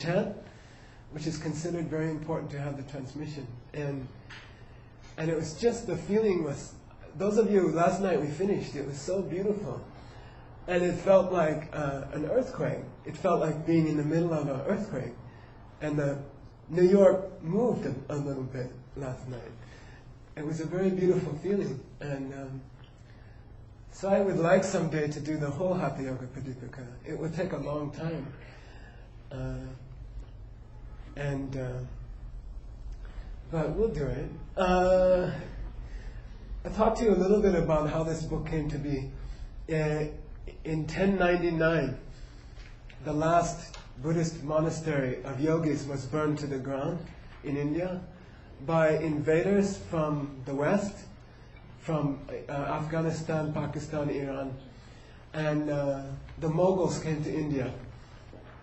chant, which is considered very important to have the transmission. And it was just, the feeling was, those of you, last night we finished, it was so beautiful. And it felt like an earthquake. It felt like being in the middle of an earthquake. And New York moved a little bit last night. It was a very beautiful feeling. And so I would like someday to do the whole Hatha Yoga Pradipika. It would take a long time. But we'll do it. I'll talk to you a little bit about how this book came to be. In 1099, the last Buddhist monastery of yogis was burned to the ground in India by invaders from the west, from Afghanistan, Pakistan, Iran. And the Mughals came to India.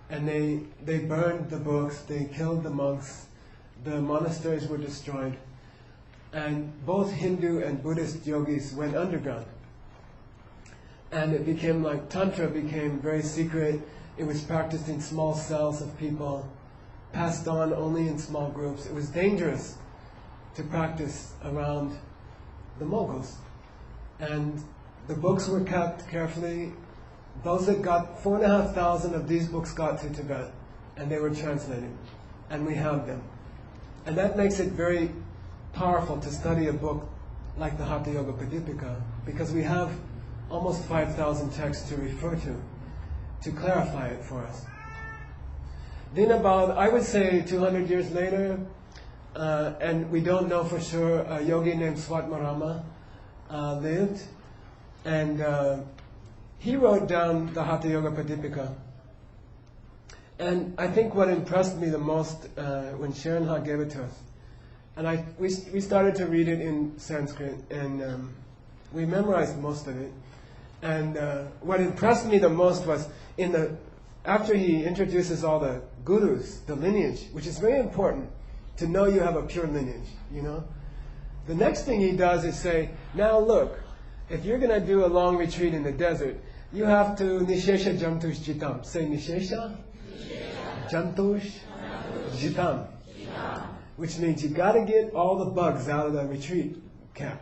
And they burned the books, they killed the monks, the monasteries were destroyed. And both Hindu and Buddhist yogis went underground. And it became like, Tantra became very secret. It was practiced in small cells of people, passed on only in small groups. It was dangerous to practice around the Mughals. And the books were kept carefully. Those that got, 4,500 of these books got to Tibet, and they were translated. And we have them. And that makes it very powerful to study a book like the Hatha Yoga Pradipika, because we have almost 5,000 texts to refer to clarify it for us. Then about, I would say 200 years later, and we don't know for sure, a yogi named Swatmarama lived, and he wrote down the Hatha Yoga Pradipika. And I think what impressed me the most when Sharon Ha gave it to us, and we started to read it in Sanskrit, and we memorized most of it. And what impressed me the most was after he introduces all the gurus, the lineage, which is very important to know you have a pure lineage, you know. The next thing he does is say, now look, if you're going to do a long retreat in the desert, you have to nishesha jantush jitam. Say nishesha jantush jitam. Which means you got to get all the bugs out of the retreat camp.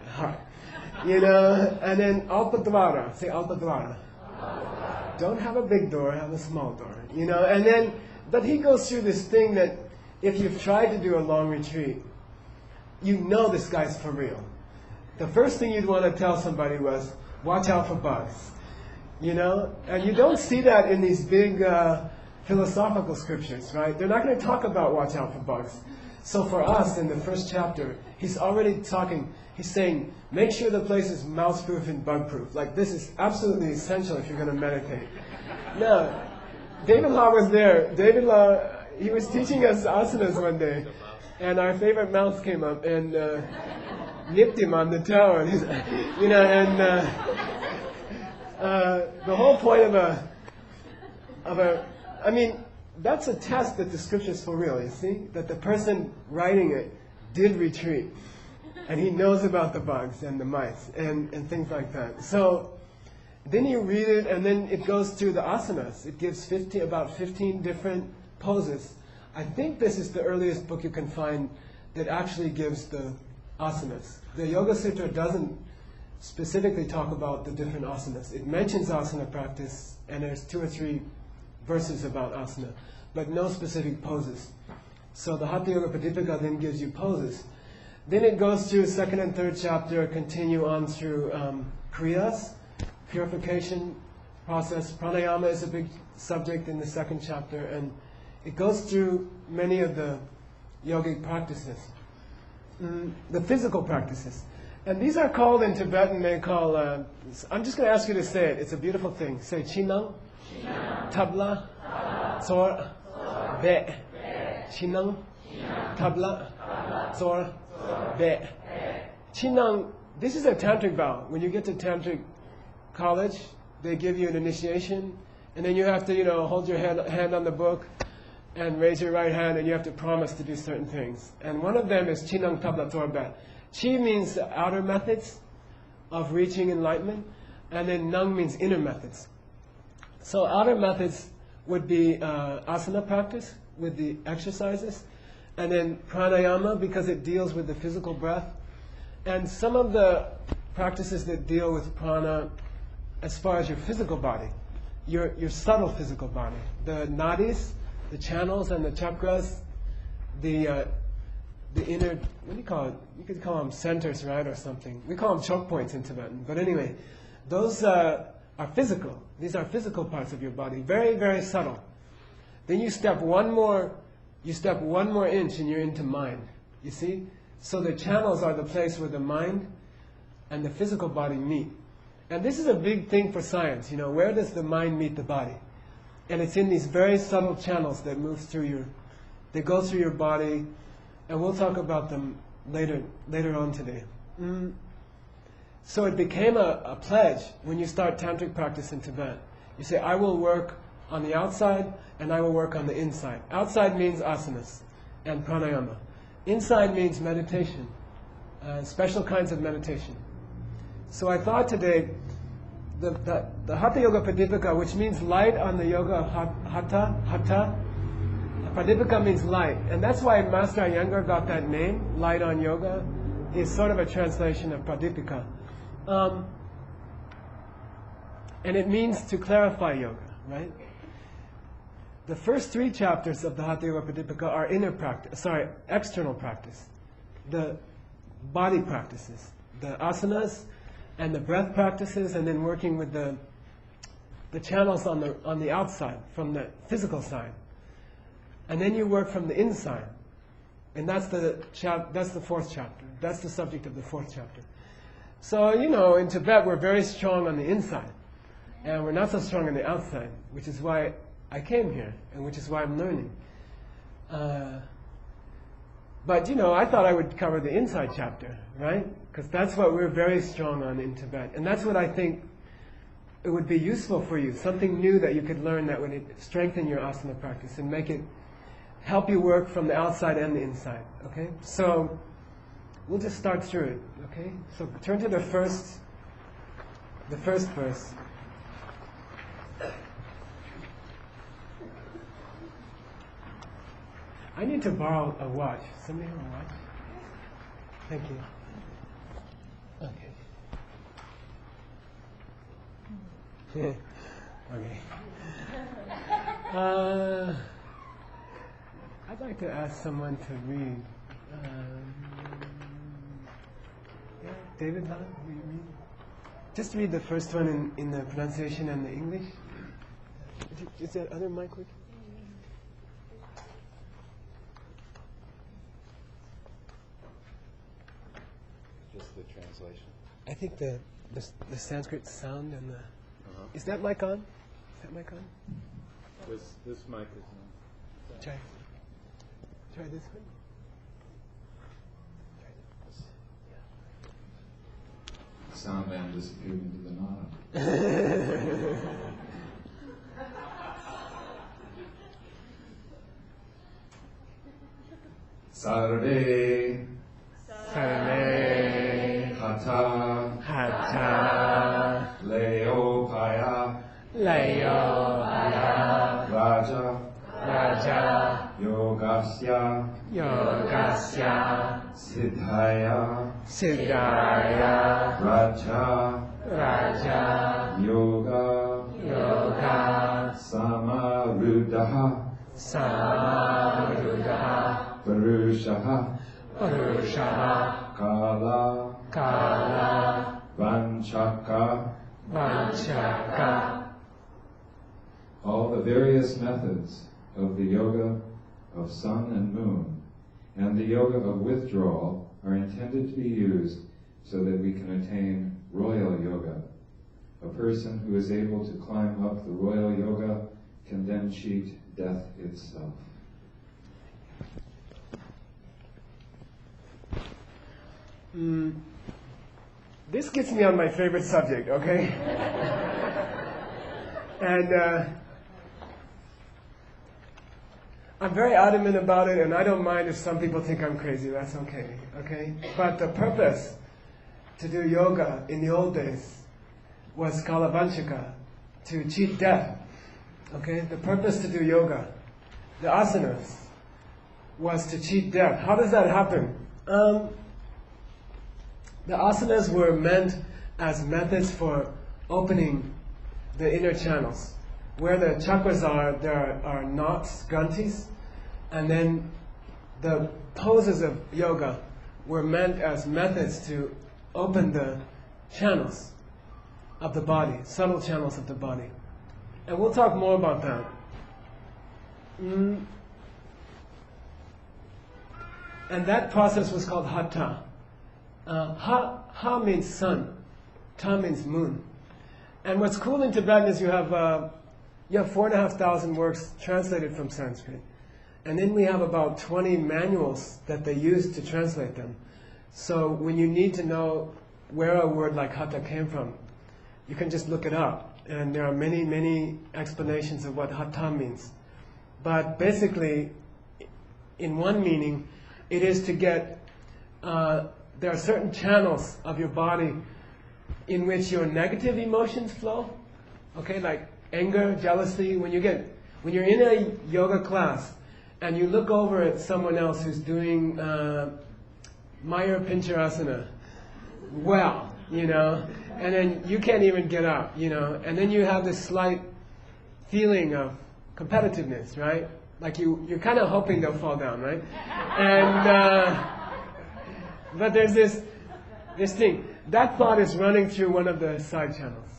You know, and then alpadvara, say alpadvara. Don't have a big door, have a small door. You know, and then, but he goes through this thing that if you've tried to do a long retreat, you know this guy's for real. The first thing you'd want to tell somebody was, watch out for bugs. You know, and you don't see that in these big philosophical scriptures, right? They're not going to talk about watch out for bugs. So for us, in the first chapter, he's already talking, he's saying, make sure the place is mouse-proof and bug-proof. Like, this is absolutely essential if you're going to meditate. Now, David Law was there. David Law, he was teaching us asanas one day, and our favorite mouse came up and nipped him on the toe. And you know, and the whole point I mean, that's a test that the scripture's for real, you see? That the person writing it did retreat. And he knows about the bugs and the mice and things like that. So then you read it, and then it goes through the asanas. It gives about 15 different poses. I think this is the earliest book you can find that actually gives the asanas. The Yoga Sutra doesn't specifically talk about the different asanas. It mentions asana practice, and there's 2 or 3 verses about asana, but no specific poses. So the Hatha Yoga Pradipika then gives you poses. Then it goes through 2nd and 3rd chapter, continue on through kriyas, purification process. Pranayama is a big subject in the 2nd chapter, and it goes through many of the yogic practices, the physical practices. And these are called in Tibetan, they call, I'm just going to ask you to say it, it's a beautiful thing. Say chinang, tabla, tsor, be. Chinang, tabla, tsor, be. Chinang, this is a tantric vow. When you get to tantric college, they give you an initiation, and then you have to, you know, hold your hand on the book and raise your right hand, and you have to promise to do certain things. And one of them is chinang, tabla, tsor, be. Chi means the outer methods of reaching enlightenment, and then nang means inner methods. So outer methods would be asana practice, with the exercises. And then pranayama, because it deals with the physical breath. And some of the practices that deal with prana as far as your physical body, your subtle physical body. The nadis, the channels and the chakras, the inner, what do you call it? You could call them centers, right, or something. We call them choke points in Tibetan. But anyway, those are physical. These are physical parts of your body, very, very subtle. Then you step one more inch and you're into mind. You see? So the channels are the place where the mind and the physical body meet. And this is a big thing for science, where does the mind meet the body? And it's in these very subtle channels that move through they go through your body, and we'll talk about them later on today. So it became a pledge when you start tantric practice in Tibet. You say, I will work on the outside and I will work on the inside. Outside means asanas and pranayama. Inside means meditation, special kinds of meditation. So I thought today, the Hatha Yoga Pradipika, which means light on the yoga of Hatha, Pradipika means light. And that's why Master Iyengar got that name, Light on Yoga, is sort of a translation of Pradipika. And it means to clarify yoga, right? The first 3 chapters of the Hatha Yoga Pradipika are external practice. The body practices, the asanas and the breath practices, and then working with the channels on the outside, from the physical side. And then you work from the inside. And that's the 4th chapter. That's the subject of the 4th chapter. So, in Tibet we're very strong on the inside. And we're not so strong on the outside, which is why I came here, and which is why I'm learning. But, I thought I would cover the inside chapter, right? Because that's what we're very strong on in Tibet. And that's what I think it would be useful for you, something new that you could learn that would strengthen your asana practice and make it help you work from the outside and the inside, okay? So, we'll just start through it, okay? So, turn to the first verse. I need to borrow a watch. Somebody have a watch? Thank you. Okay. Okay. I'd like to ask someone to read. David, will you read? Just read the first one in the pronunciation and the English. Is that other mic working? Just the translation. I think the Sanskrit sound and the... Is that mic on? Is that mic on? This mic is on. Try this one. Sound man disappeared into the nada. Sarve Hatha Leopaya Raja Yogasya Siddhaya Raja Yoga Samaruddha Purushaha Kala Vanchaka. All the various methods of the yoga of sun and moon and the yoga of withdrawal are intended to be used so that we can attain royal yoga. A person who is able to climb up the royal yoga can then cheat death itself. This gets me on my favorite subject, okay? And I'm very adamant about it, and I don't mind if some people think I'm crazy. That's okay, okay? But the purpose to do yoga in the old days was kalavanchaka, to cheat death, okay? The purpose to do yoga the asanas, was to cheat death. How does that happen? The asanas were meant as methods for opening the inner channels. Where the chakras are, there are knots, granthis, and then the poses of yoga were meant as methods to open the channels of the body, subtle channels of the body. And we'll talk more about that. And that process was called hatha. Ha means sun, ta means moon. And what's cool in Tibetan is you have 4,500 works translated from Sanskrit. And then we have about 20 manuals that they use to translate them. So when you need to know where a word like hatha came from, you can just look it up. And there are many, many explanations of what hatha means. But basically, in one meaning, it is to get, there are certain channels of your body in which your negative emotions flow. Okay, like anger, jealousy. When you're in a yoga class and you look over at someone else who's doing Maya Pincharasana, well, and then you can't even get up, and then you have this slight feeling of competitiveness, right? Like you're kind of hoping they'll fall down, right? And but there's this thing. That thought is running through one of the side channels.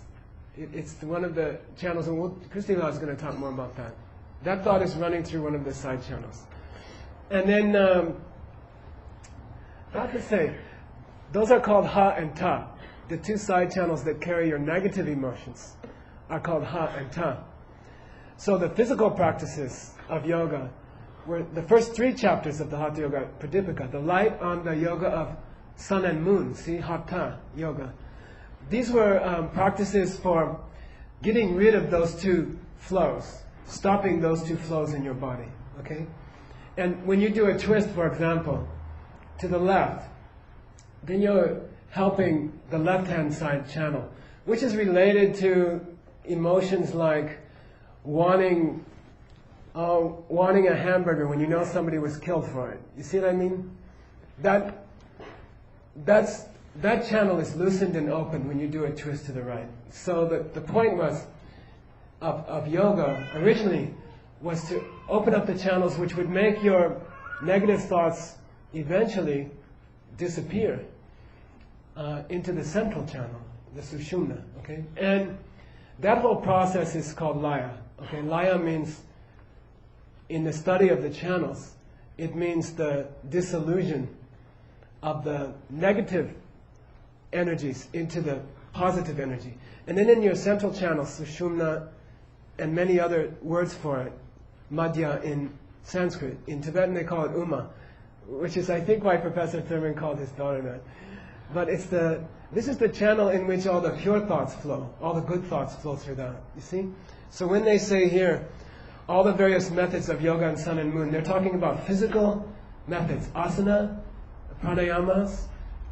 It's one of the channels, and Christy Lau is going to talk more about that. That thought is running through one of the side channels. And then, how to say, those are called ha and ta. The two side channels that carry your negative emotions are called ha and ta. So the physical practices of yoga were the first 3 chapters of the Hatha Yoga Pradipika, the light on the yoga of sun and moon, see, Hatha yoga. These were practices for getting rid of those 2 flows, stopping those 2 flows in your body, okay? And when you do a twist, for example, to the left, then you're helping the left-hand side channel, which is related to emotions like wanting a hamburger when you know somebody was killed for it. You see what I mean? That channel is loosened and opened when you do a twist to the right. So the point was of yoga originally was to open up the channels which would make your negative thoughts eventually disappear into the central channel, the sushumna. Okay, and that whole process is called laya. Okay, laya means, in the study of the channels, it means the dissolution of the negative energies into the positive energy. And then in your central channel, sushumna, and many other words for it, madhya in Sanskrit. In Tibetan they call it uma, which is I think why Professor Thurman called his daughter that. But this is the channel in which all the pure thoughts flow, all the good thoughts flow through that, you see? So when they say here, all the various methods of yoga and sun and moon, they're talking about physical methods, asana, pranayamas,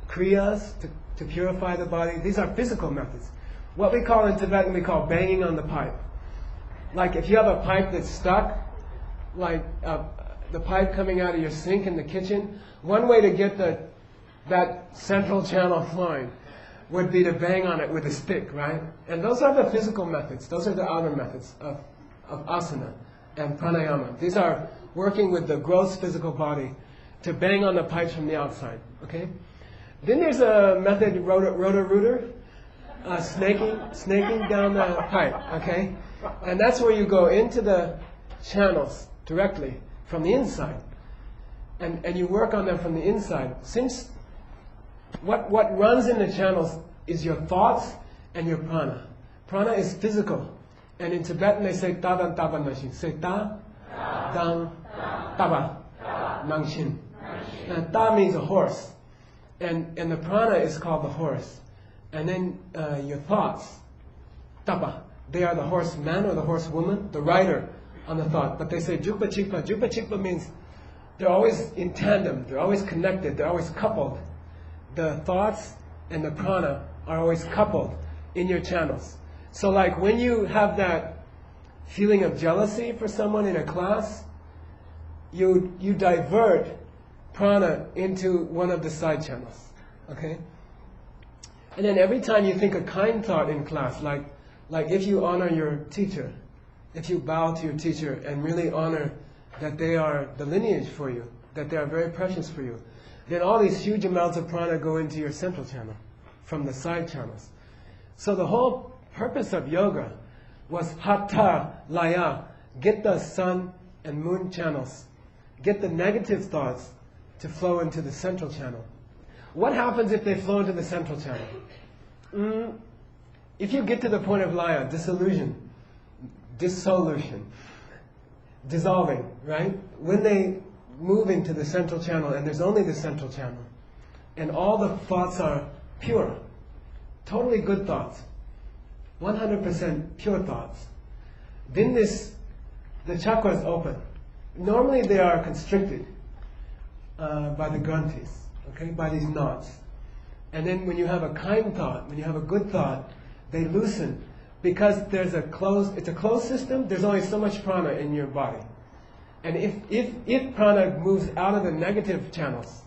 kriyas, to purify the body. These are physical methods. What we call in Tibetan, we call banging on the pipe. Like if you have a pipe that's stuck, like the pipe coming out of your sink in the kitchen, one way to get that central channel flowing would be to bang on it with a stick, right? And those are the physical methods. Those are the outer methods of asana and pranayama. These are working with the gross physical body to bang on the pipes from the outside, okay? Then there's a method, rotor-rooter, snaking down the pipe, okay? And that's where you go into the channels directly from the inside. And you work on them from the inside. Since what runs in the channels is your thoughts and your prana. Prana is physical. And in Tibetan they say ta dan taba nangshin. Say ta, dan, taba, nangshin. Now ta means a horse. And the prana is called the horse. And then your thoughts, tapa, they are the horseman or the horsewoman, the rider on the thought. But they say jupa chikpa. Jupa chikpa means they're always in tandem, they're always connected, they're always coupled. The thoughts and the prana are always coupled in your channels. So like when you have that feeling of jealousy for someone in a class, you divert prana into one of the side channels. Okay? And then every time you think a kind thought in class, like if you honor your teacher, if you bow to your teacher and really honor that they are the lineage for you, that they are very precious for you, then all these huge amounts of prana go into your central channel from the side channels. So the whole purpose of yoga was hatha laya, get the sun and moon channels, get the negative thoughts to flow into the central channel. What happens if they flow into the central channel? If you get to the point of laya, dissolution, dissolving, right? When they move into the central channel, and there's only the central channel, and all the thoughts are pure, totally good thoughts, 100% pure thoughts, then the chakras open. Normally they are constricted by the granthis, okay, by these knots. And then when you have a kind thought, when you have a good thought, they loosen. Because it's a closed system, there's only so much prana in your body. And if prana moves out of the negative channels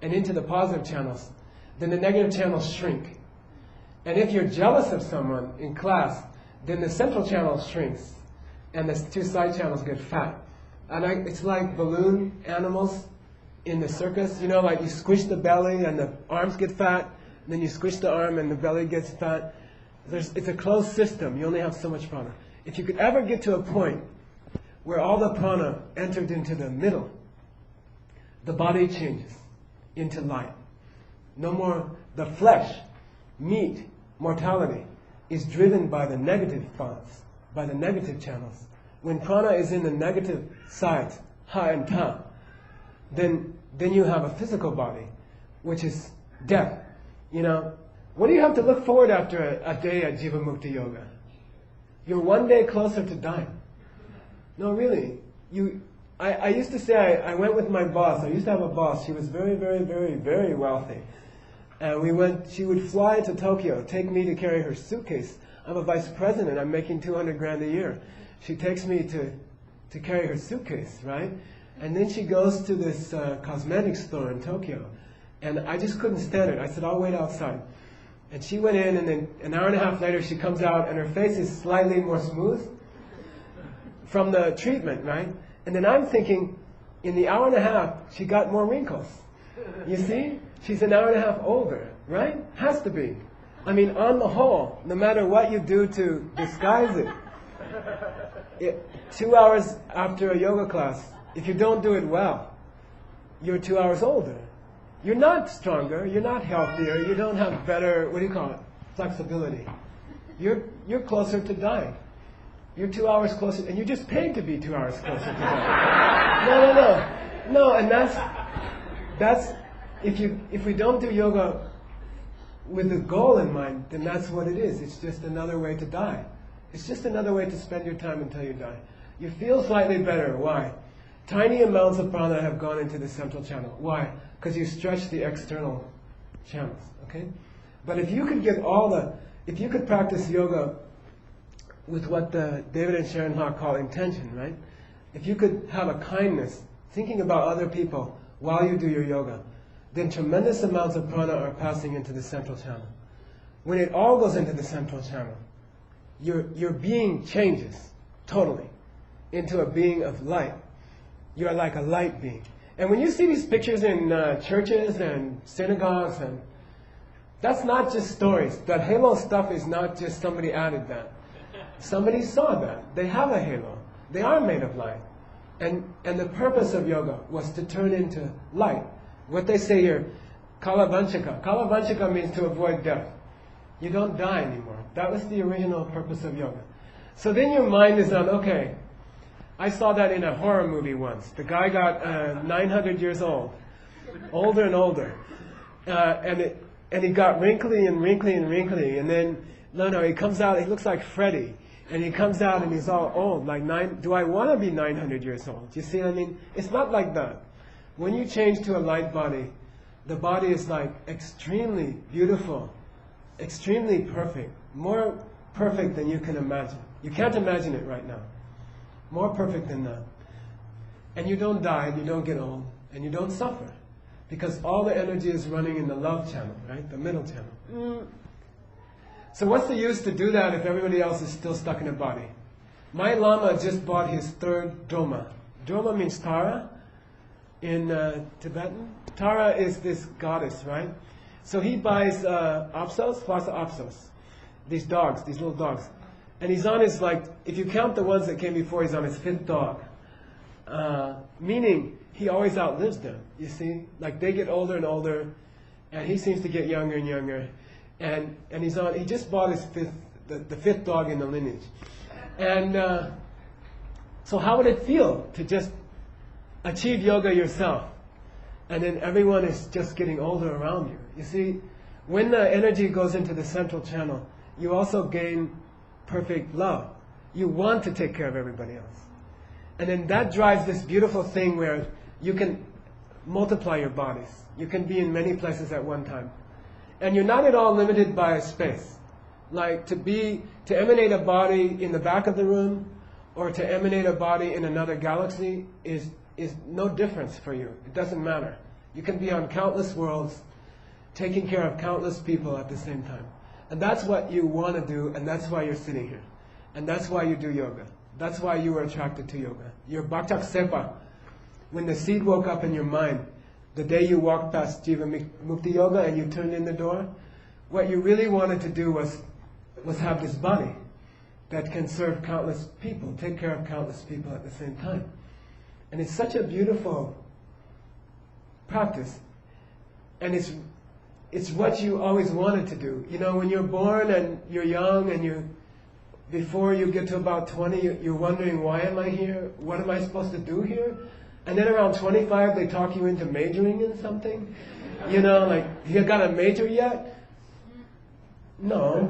and into the positive channels, then the negative channels shrink. And if you're jealous of someone in class, then the central channel shrinks and the two side channels get fat. And it's like balloon animals in the circus, you know, like you squish the belly and the arms get fat, and then you squish the arm and the belly gets fat. It's a closed system. You only have so much prana. If you could ever get to a point where all the prana entered into the middle, the body changes into light. No more the flesh, meat, mortality is driven by the negative thoughts, by the negative channels. When prana is in the negative sides, ha and ta, then you have a physical body, which is death. You know, what do you have to look forward after a day at Jiva Mukti Yoga? You're one day closer to dying. No, really. I used to say, I went with my boss. I used to have a boss. She was very, very, very, very wealthy. And she would fly to Tokyo, take me to carry her suitcase. I'm a vice president. I'm making 200 grand a year. She takes me to carry her suitcase, right? And then she goes to this cosmetics store in Tokyo. And I just couldn't stand it. I said, I'll wait outside. And she went in, and then an hour and a half later she comes out, and her face is slightly more smooth from the treatment, right? And then I'm thinking, in the hour and a half, she got more wrinkles. You see? She's an hour and a half older, right? Has to be. I mean, on the whole, no matter what you do to disguise it, 2 hours after a yoga class, if you don't do it well, you're 2 hours older. You're not stronger, you're not healthier, you don't have better, flexibility. You're closer to dying. You're 2 hours closer, and you're just paid to be 2 hours closer to dying. No, and that's if we don't do yoga with the goal in mind, then that's what it is. It's just another way to die. It's just another way to spend your time until you die. You feel slightly better. Why? Tiny amounts of prana have gone into the central channel. Why? Because you stretch the external channels. Okay? But if you could if you could practice yoga with what the David and Sharon Hawk call intention, right? If you could have a kindness, thinking about other people while you do your yoga, then tremendous amounts of prana are passing into the central channel. When it all goes into the central channel, your being changes totally into a being of light. You're like a light being. And when you see these pictures in churches and synagogues, and that's not just stories. That halo stuff is not just somebody added that. Somebody saw that. They have a halo. They are made of light. And the purpose of yoga was to turn into light. What they say here, kalavanchaka. Kalavanchaka means to avoid death. You don't die anymore. That was the original purpose of yoga. So then your mind is on, okay, I saw that in a horror movie once. The guy got 900 years old, older and older. And he got wrinkly and wrinkly and wrinkly. And then, he comes out, he looks like Freddy. And he comes out and he's all old, do I want to be 900 years old? You see what I mean? It's not like that. When you change to a light body, the body is like extremely beautiful, extremely perfect, more perfect than you can imagine. You can't imagine it right now. More perfect than that. And you don't die, and you don't get old, and you don't suffer. Because all the energy is running in the love channel, right? The middle channel. So what's the use to do that if everybody else is still stuck in a body? My Lama just bought his third Droma. Droma means Tara in Tibetan. Tara is this goddess, right? So he buys Apsos, Vasa Apsos. These dogs, these little dogs. And he's on his, like, if you count the ones that came before, he's on his 5th dog. Meaning, he always outlives them, you see? Like, they get older and older, and he seems to get younger and younger. And he just bought his 5th dog in the lineage. And so how would it feel to just achieve yoga yourself? And then everyone is just getting older around you. You see, when the energy goes into the central channel, you also gain perfect love. You want to take care of everybody else. And then that drives this beautiful thing where you can multiply your bodies. You can be in many places at one time. And you're not at all limited by space. Like to emanate a body in the back of the room or to emanate a body in another galaxy is no difference for you. It doesn't matter. You can be on countless worlds, taking care of countless people at the same time. And that's what you want to do, and that's why you're sitting here. And that's why you do yoga. That's why you were attracted to yoga. Your Bhaktak Sepa, when the seed woke up in your mind, the day you walked past Jiva Mukti Yoga and you turned in the door, what you really wanted to do was have this body that can serve countless people, take care of countless people at the same time. And it's such a beautiful practice. And it's what you always wanted to do. You know, when you're born and you're young and before you get to about 20, you're wondering, why am I here? What am I supposed to do here? And then around 25, they talk you into majoring in something. You know, like, you got a major yet? No.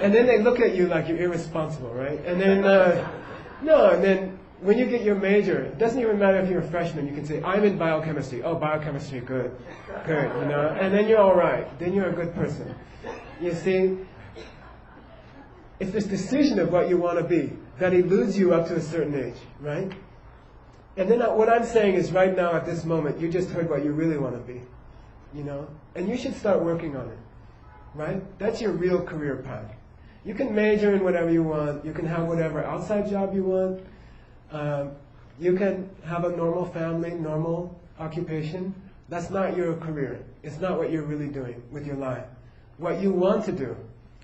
And then they look at you like you're irresponsible, right? And then, and then when you get your major, it doesn't even matter if you're a freshman, you can say, I'm in biochemistry. Oh, biochemistry, good, you know? And then you're all right. Then you're a good person. You see? It's this decision of what you want to be that eludes you up to a certain age, right? And then what I'm saying is right now at this moment, you just heard what you really want to be, you know? And you should start working on it, right? That's your real career path. You can major in whatever you want. You can have whatever outside job you want. You can have a normal family, normal occupation. That's not your career. It's not what you're really doing with your life. What you want to do,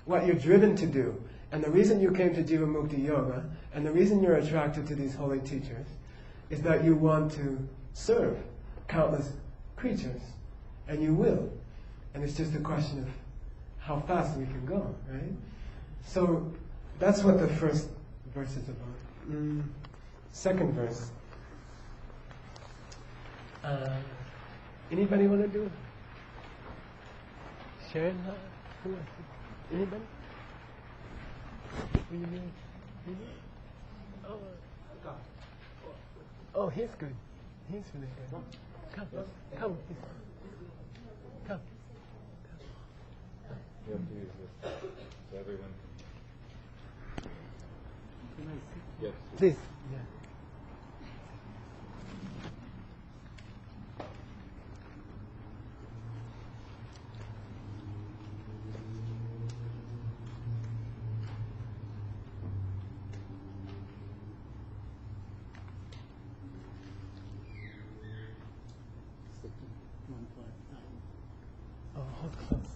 what you're driven to do, and the reason you came to Jiva Mukti Yoga, and the reason you're attracted to these holy teachers, is that you want to serve countless creatures, and you will. And it's just a question of how fast we can go, right? So that's what the first verse is about. Second verse. Anybody want to do it? Sharon? Anybody? Will you do it? Oh, he's good. He's really good. Come. Come. You have to use this so everyone can. Yes. Please. Yeah. Oh, hold close.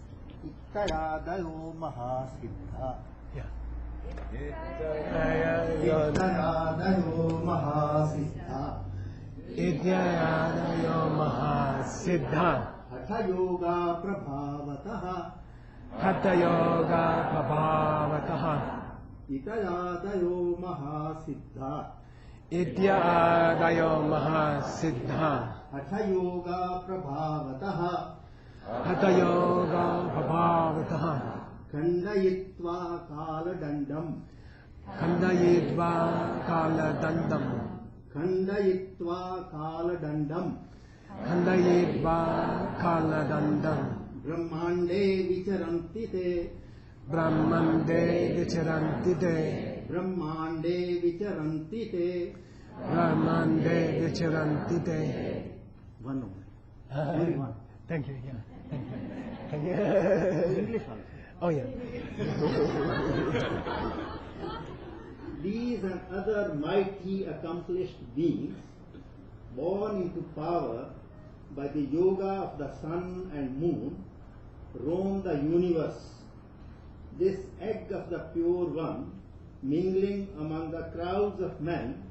Ittayadayo mahasiddha. Yeah. Ittayadayo mahasiddha. Idyayadayo mahasiddha. Hatha yoga prabhavataha. Hatha yoga prabhavataha. Ittayadayo mahasiddha. Idyayadayo mahasiddha. Hatha yoga prabhavataha. Hatha yoga prabhavataha. Khandayitva kala dandam. Khandayitva kala dandam. Khandayitva kala dandam. Khandayitva kala dandam. Brahmande vicharanti te. Brahmande vicharanti te. Brahmande vicharanti te. Ramande Vichirantite. One only. Only one. Thank you, yeah. Thank you. English also. Oh, yeah. These and other mighty accomplished beings, born into power by the yoga of the sun and moon, roam the universe. This egg of the pure one, mingling among the crowds of men,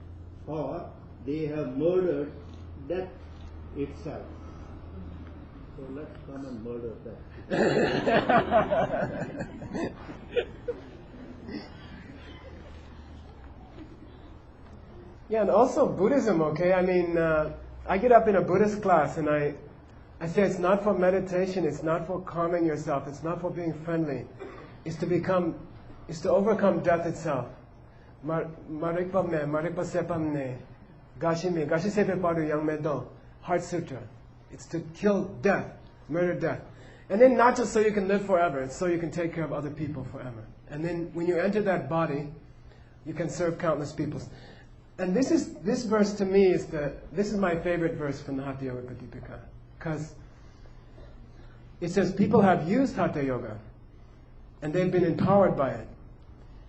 for they have murdered death itself. So let's come and murder death. Yeah, and also Buddhism, okay? I mean, I get up in a Buddhist class and I say it's not for meditation, it's not for calming yourself, it's not for being friendly. It's to overcome death itself. Marikpa me, marikpa sepam ne, gashi me, gashi sepe paru yang me do, Heart Sutra. It's to kill death, murder death. And then not just so you can live forever, it's so you can take care of other people forever. And then when you enter that body, you can serve countless people. And this verse to me this is my favorite verse from the Hatha Yoga Pratipika. Because it says people have used Hatha Yoga and they've been empowered by it.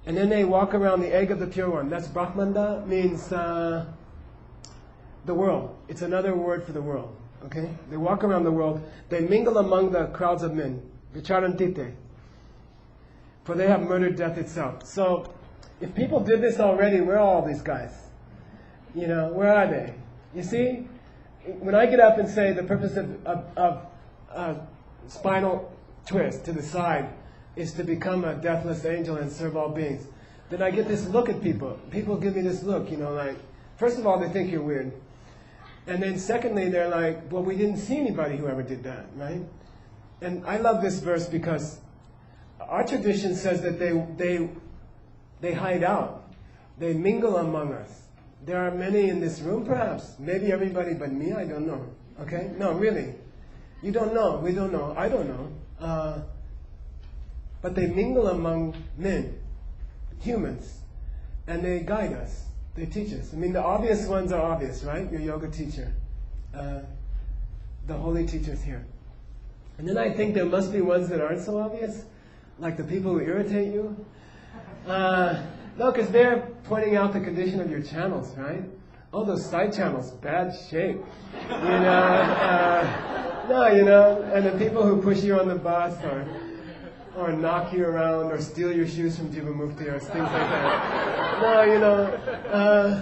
And then they walk around the egg of the pure one. That's Brahmanda, means the world. It's another word for the world. Okay? They walk around the world. They mingle among the crowds of men. Vicharantite. For they have murdered death itself. So, if people did this already, where are all these guys? You know, where are they? You see, when I get up and say the purpose of spinal twist to the side is to become a deathless angel and serve all beings, then I get this look at people. People give me this look, you know, like, first of all, they think you're weird. And then secondly, they're like, well, we didn't see anybody who ever did that, right? And I love this verse because our tradition says that they hide out. They mingle among us. There are many in this room, perhaps. Maybe everybody but me, I don't know. Okay? No, really. You don't know. We don't know. I don't know. But they mingle among men, humans, and they guide us. They teach us. I mean, the obvious ones are obvious, right? Your yoga teacher, the holy teachers here. And then I think there must be ones that aren't so obvious, like the people who irritate you. No, because they're pointing out the condition of your channels, right? All those side channels, bad shape. You know, no, you know, and the people who push you on the bus or knock you around or steal your shoes from Jivamukti or things like that. No, you know,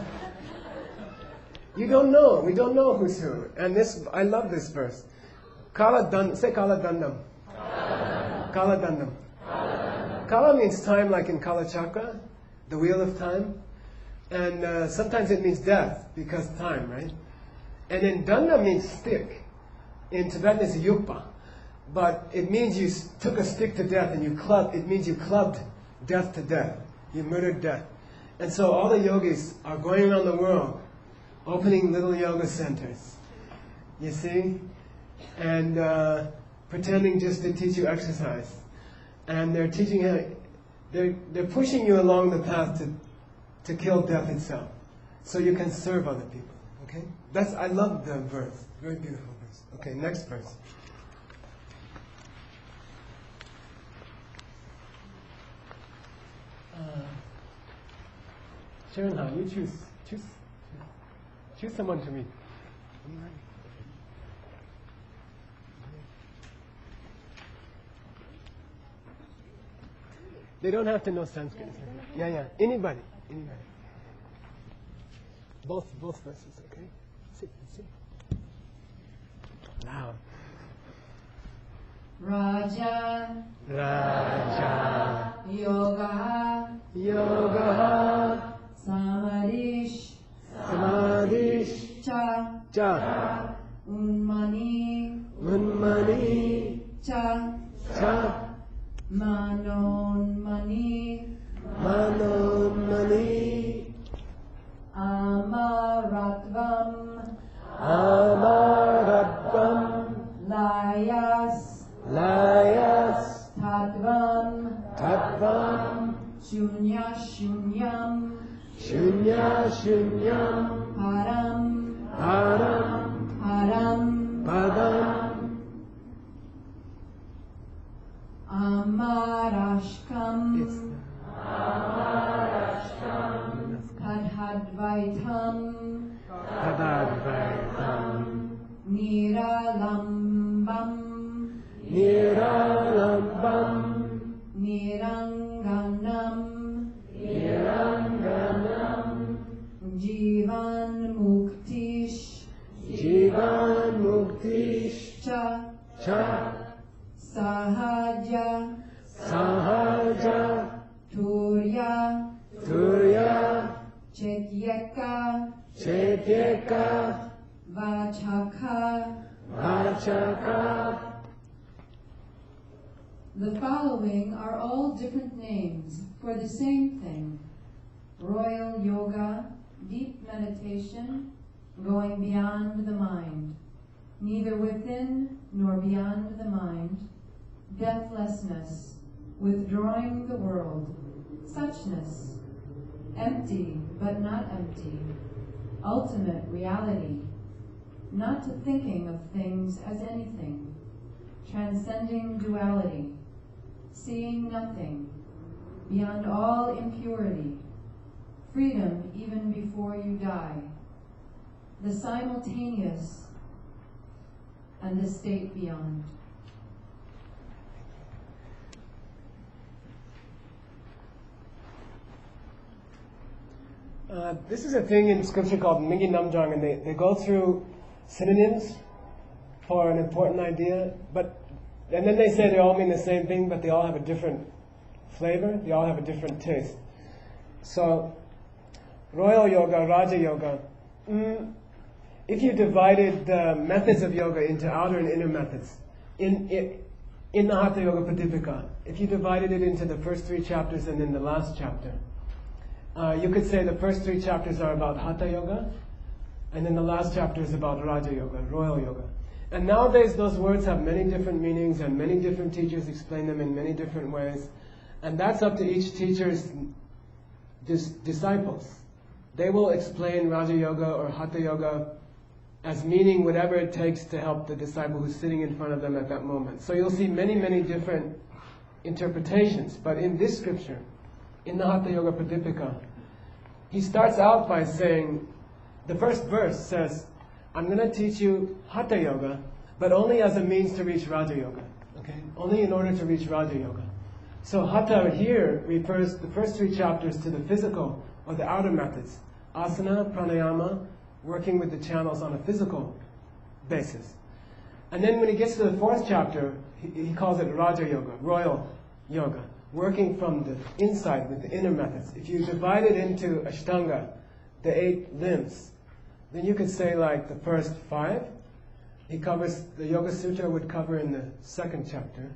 you don't know. We don't know who's who. And this, I love this verse. Say Kala Dandam. Kala Dandam. Kala means time, like in Kala Chakra, the wheel of time. And sometimes it means death, because time, right? And then Danda means stick. In Tibetan it's yukpa. But it means you took a stick to death and you clubbed, it means you clubbed death to death. You murdered death. And so all the yogis are going around the world, opening little yoga centers. You see? And pretending just to teach you exercise. And they're teaching you, they're pushing you along the path to kill death itself, so you can serve other people. Okay? I love the verse. Very beautiful verse. Okay, next verse. Sharon Han, you choose someone to read. They don't have to know Sanskrit. Yeah. Anybody. Both verses, okay? Sit. Loud. Raja Yoga Samadish Cha Unmani Cha Manonmani Amaratvam Layas Tattvam Shunyam Jivan Mukti Cha Cha Sahaja Sahaja Turya Turya Chetyaka Chetyaka Vachaka. Vachaka. The following are all different names for the same thing: royal yoga, deep meditation, going beyond the mind, neither within nor beyond the mind, deathlessness, withdrawing the world, suchness, empty but not empty, ultimate reality, not thinking of things as anything, transcending duality, seeing nothing, beyond all impurity, freedom even before you die, the simultaneous and the state beyond. This is a thing in scripture called Mingi Namjang, and they go through synonyms for an important idea, and then they say they all mean the same thing, but they all have a different flavor, they all have a different taste. So, royal yoga, Raja yoga, if you divided the methods of yoga into outer and inner methods, in the Hatha Yoga Pradipika, if you divided it into the first 3 chapters and then the last chapter, you could say the first 3 chapters are about Hatha Yoga, and then the last chapter is about Raja Yoga, Royal Yoga. And nowadays those words have many different meanings, and many different teachers explain them in many different ways. And that's up to each teacher's disciples. They will explain Raja Yoga or Hatha Yoga as meaning whatever it takes to help the disciple who's sitting in front of them at that moment. So you'll see many, many different interpretations. But in this scripture, in the Hatha Yoga Pradipika, he starts out by saying, the first verse says, I'm going to teach you Hatha Yoga, but only as a means to reach Raja Yoga. Okay? Only in order to reach Raja Yoga. So Hatha here refers the first 3 chapters to the physical or the outer methods. Asana, pranayama, working with the channels on a physical basis. And then when he gets to the 4th chapter, he calls it Raja Yoga, Royal Yoga, working from the inside with the inner methods. If you divide it into Ashtanga, the 8 limbs, then you could say like the first 5, he covers, the Yoga Sutra would cover in the 2nd chapter,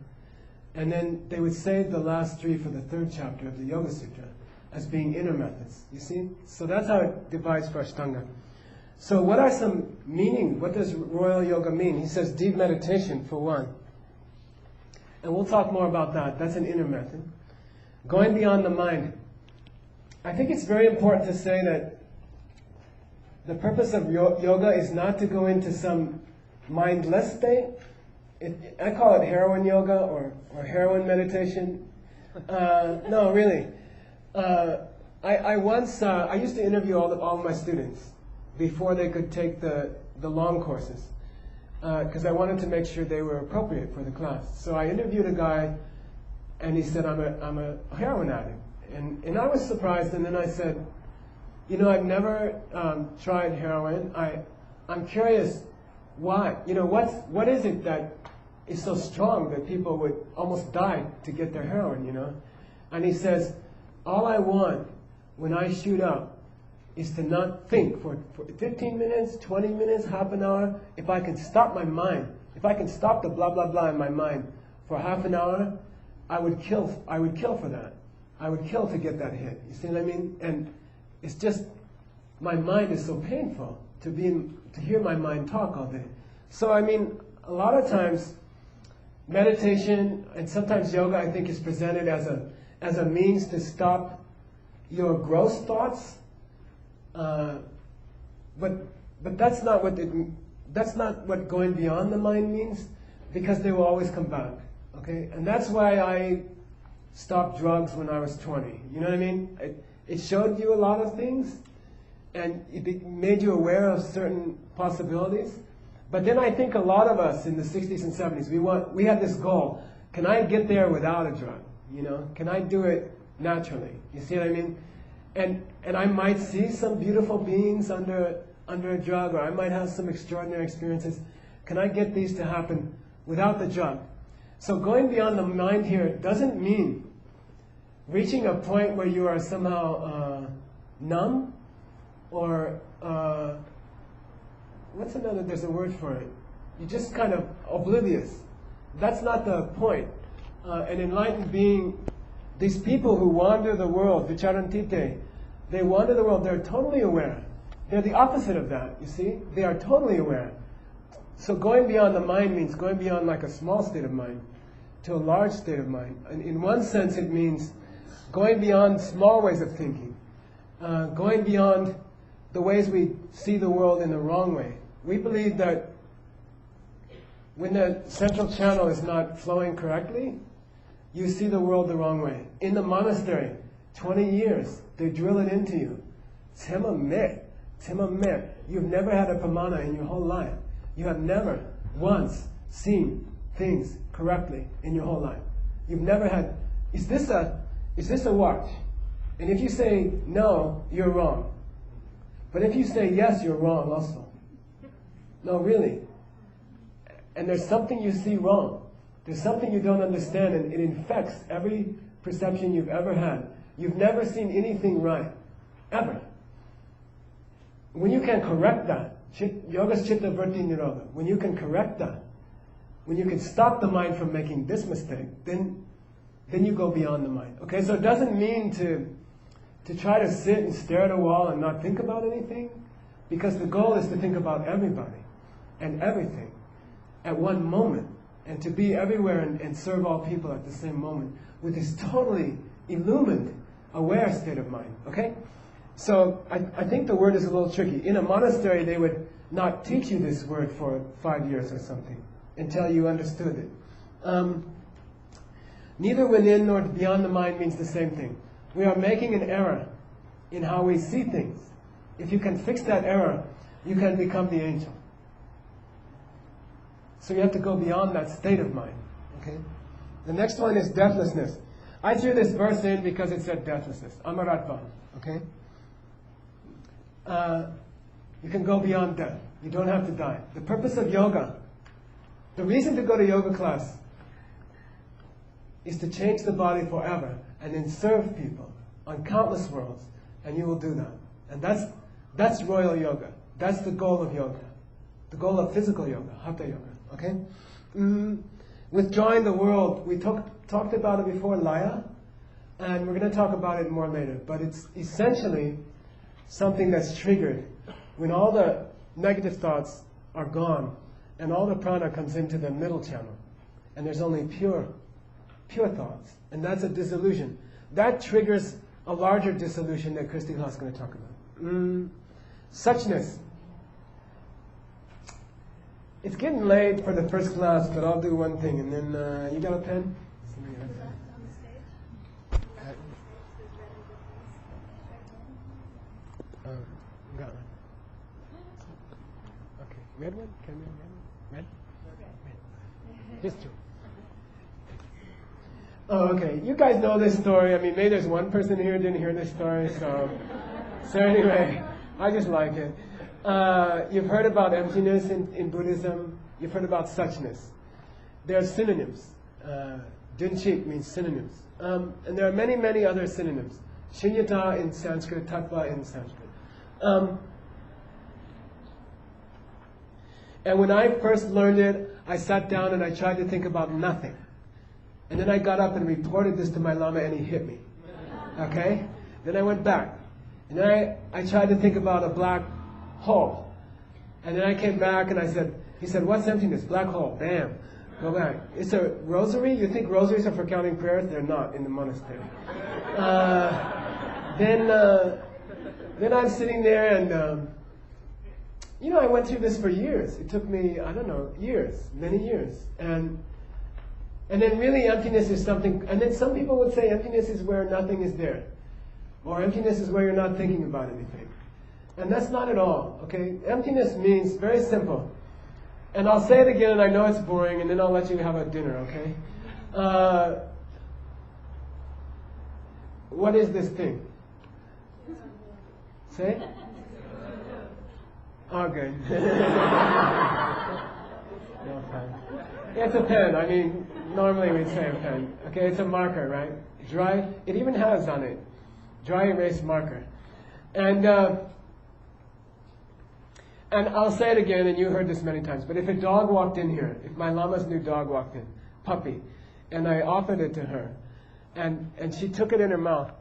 and then they would save the last 3 for the 3rd chapter of the Yoga Sutra as being inner methods. You see? So that's how it divides for Ashtanga. So what are some meanings? What does Royal Yoga mean? He says deep meditation for one. And we'll talk more about that. That's an inner method. Going beyond the mind. I think it's very important to say that the purpose of yoga is not to go into some mindless state. I call it heroin yoga or heroin meditation. No, really. I used to interview all of my students before they could take the long courses, because I wanted to make sure they were appropriate for the class. So I interviewed a guy, and he said, I'm a heroin addict. And I was surprised, and then I said, you know, I've never tried heroin. I'm curious why. You know, what is it that is so strong that people would almost die to get their heroin, you know? And he says, all I want when I shoot up is to not think for 15 minutes, 20 minutes, half an hour. If I can stop my mind, if I can stop the blah, blah, blah in my mind for half an hour, I would kill for that. I would kill to get that hit. You see what I mean? And it's just, my mind is so painful to hear my mind talk all day. So I mean, a lot of times, meditation and sometimes yoga, I think, is presented as a means to stop your gross thoughts. But that's not what going beyond the mind means, because they will always come back. Okay, and that's why I stopped drugs when I was 20. You know what I mean? It showed you a lot of things, and it made you aware of certain possibilities. But then I think a lot of us in the 60s and 70s, we had this goal: can I get there without a drug? You know, can I do it naturally? You see what I mean? And I might see some beautiful beings under under a drug, or I might have some extraordinary experiences. Can I get these to happen without the drug? So going beyond the mind here doesn't mean reaching a point where you are somehow numb, or what's another, there's a word for it. You're just kind of oblivious. That's not the point. An enlightened being, these people who wander the world, vicharantite, they wander the world, they're totally aware. They're the opposite of that, you see? They are totally aware. So going beyond the mind means going beyond like a small state of mind to a large state of mind. And in one sense it means going beyond small ways of thinking, going beyond the ways we see the world in the wrong way. We believe that when the central channel is not flowing correctly, you see the world the wrong way. In the monastery, 20 years, they drill it into you. Tema me. You've never had a pramana in your whole life. You have never once seen things correctly in your whole life. You've never had, is this a watch? And if you say no, you're wrong. But if you say yes, you're wrong also. No, really. And there's something you see wrong. There's something you don't understand, and it infects every perception you've ever had. You've never seen anything right. Ever. When you can correct that, yoga's chitta vritti nirodha, when you can correct that, when you can stop the mind from making this mistake, then you go beyond the mind. Okay, so it doesn't mean to try to sit and stare at a wall and not think about anything, because the goal is to think about everybody and everything at one moment, and to be everywhere and serve all people at the same moment with this totally illumined, aware state of mind. Okay? So I think the word is a little tricky. In a monastery, they would not teach you this word for 5 years or something until you understood it. Neither within nor beyond the mind means the same thing. We are making an error in how we see things. If you can fix that error, you can become the angel. So you have to go beyond that state of mind. Okay? The next one is deathlessness. I threw this verse in because it said deathlessness. Amaratva. Okay? You can go beyond death. You don't have to die. The purpose of yoga, the reason to go to yoga class is to change the body forever and then serve people on countless worlds, and you will do that. And that's royal yoga. That's the goal of yoga. The goal of physical yoga, hatha yoga. Okay? Withdrawing the world, we talked about it before, laya, and we're going to talk about it more later. But it's essentially something that's triggered when all the negative thoughts are gone and all the prana comes into the middle channel, and there's only pure thoughts, and that's a dissolution. That triggers a larger dissolution that Christy Haas is going to talk about. Suchness. It's getting late for the first class, but I'll do one thing, and then you got a pen? Got one. Okay, red one? Can we have red one? Red? Just two. Oh, okay. You guys know this story. I mean, maybe there's one person here who didn't hear this story, so anyway, I just like it. You've heard about emptiness in Buddhism. You've heard about suchness. There are synonyms. Dinchik means synonyms. And there are many, many other synonyms. Shunyata in Sanskrit, tattva in Sanskrit. And when I first learned it, I sat down and I tried to think about nothing. And then I got up and reported this to my Lama, and he hit me. Okay? Then I went back. And then I tried to think about a black hole. And then I came back and he said, what's emptiness? Black hole. Bam. Go back. It's a rosary? You think rosaries are for counting prayers? They're not in the monastery. Then I'm sitting there and, I went through this for years. It took me, years, many years. And then really emptiness is something, and then some people would say emptiness is where nothing is there. Or emptiness is where you're not thinking about anything. And that's not at all, okay? Emptiness means, very simple. And I'll say it again, and I know it's boring, and then I'll let you have a dinner, okay? What is this thing? Say? Oh, good. No pen. It's a pen. I mean, normally we'd say a pen. Okay, it's a marker, right? Dry. It even has on it, dry erase marker. And I'll say it again, and you heard this many times, but if a dog walked in here, if my Lama's new dog walked in, puppy, and I offered it to her, and she took it in her mouth,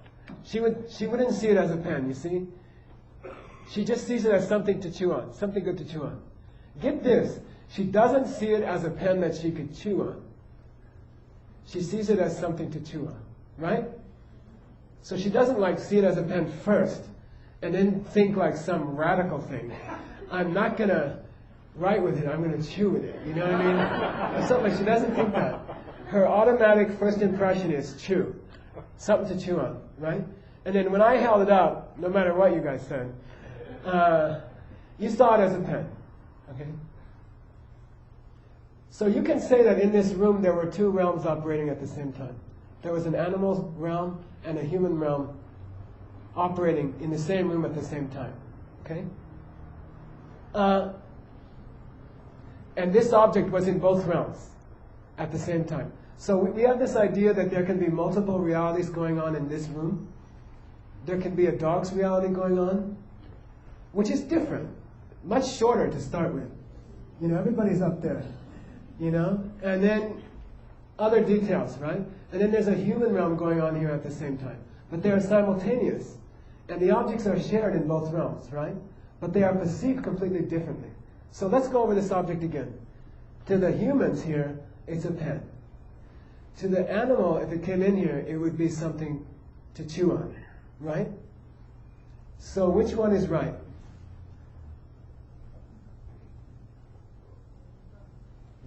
she wouldn't see it as a pen, you see? She just sees it as something to chew on, something good to chew on. Get this, she doesn't see it as a pen that she could chew on. She sees it as something to chew on, right? So she doesn't like see it as a pen first, and then think like some radical thing. I'm not going to write with it, I'm going to chew with it. You know what I mean? Or something like, she doesn't think that. Her automatic first impression is chew. Something to chew on, right? And then when I held it up, no matter what you guys said, you saw it as a pen. Okay? So you can say that in this room there were two realms operating at the same time. There was an animal realm and a human realm operating in the same room at the same time. Okay? And this object was in both realms at the same time. So we have this idea that there can be multiple realities going on in this room. There can be a dog's reality going on, which is different, much shorter to start with. You know, everybody's up there, you know? And then other details, right? And then there's a human realm going on here at the same time. But they are simultaneous. And the objects are shared in both realms, right? But they are perceived completely differently. So let's go over this object again. To the humans here, it's a pen. To the animal, if it came in here, it would be something to chew on, right? So which one is right?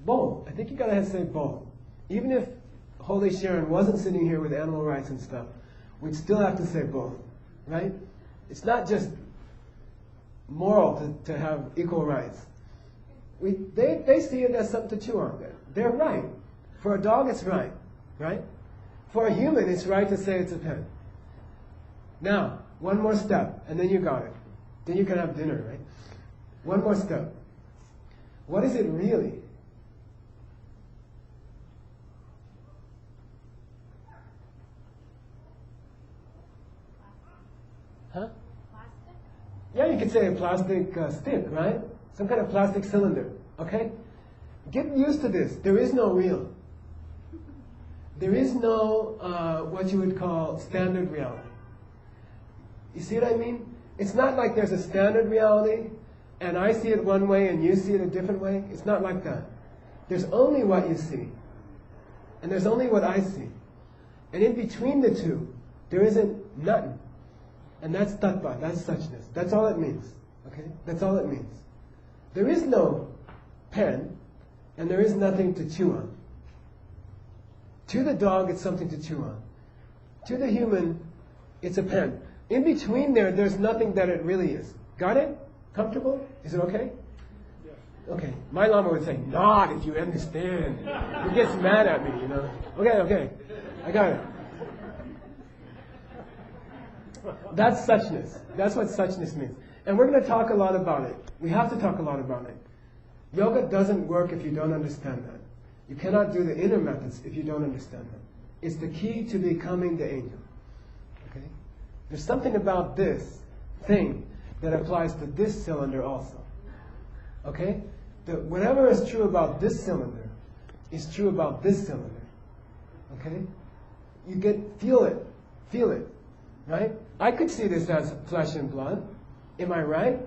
Both. I think you gotta say both. Even if Holy Sharon wasn't sitting here with animal rights and stuff, we'd still have to say both, right? It's not just moral to have equal rights. They see it as something to chew on. They're right. For a dog, it's right, right? For a human, it's right to say it's a pen. Now, one more step, and then you got it. Then you can have dinner, right? One more step. What is it really? Huh? Plastic? Yeah, you could say a plastic stick, right? Some kind of plastic cylinder, okay? Get used to this. There is no real. There is no what you would call standard reality. You see what I mean? It's not like there's a standard reality and I see it one way and you see it a different way. It's not like that. There's only what you see. And there's only what I see. And in between the two, there isn't nothing. And that's tattva, that's suchness. That's all it means. Okay? That's all it means. There is no pen, and there is nothing to chew on. To the dog, it's something to chew on. To the human, it's a pen. In between there, there's nothing that it really is. Got it? Comfortable? Is it okay? Okay. My Lama would say, nod if you understand. He gets mad at me, you know. Okay. I got it. That's suchness. That's what suchness means. And we're going to talk a lot about it. We have to talk a lot about it. Yoga doesn't work if you don't understand that. You cannot do the inner methods if you don't understand them. It's the key to becoming the angel. Okay? There's something about this thing that applies to this cylinder also. Okay? Whatever is true about this cylinder is true about this cylinder. Okay? You feel it, right? I could see this as flesh and blood. Am I right?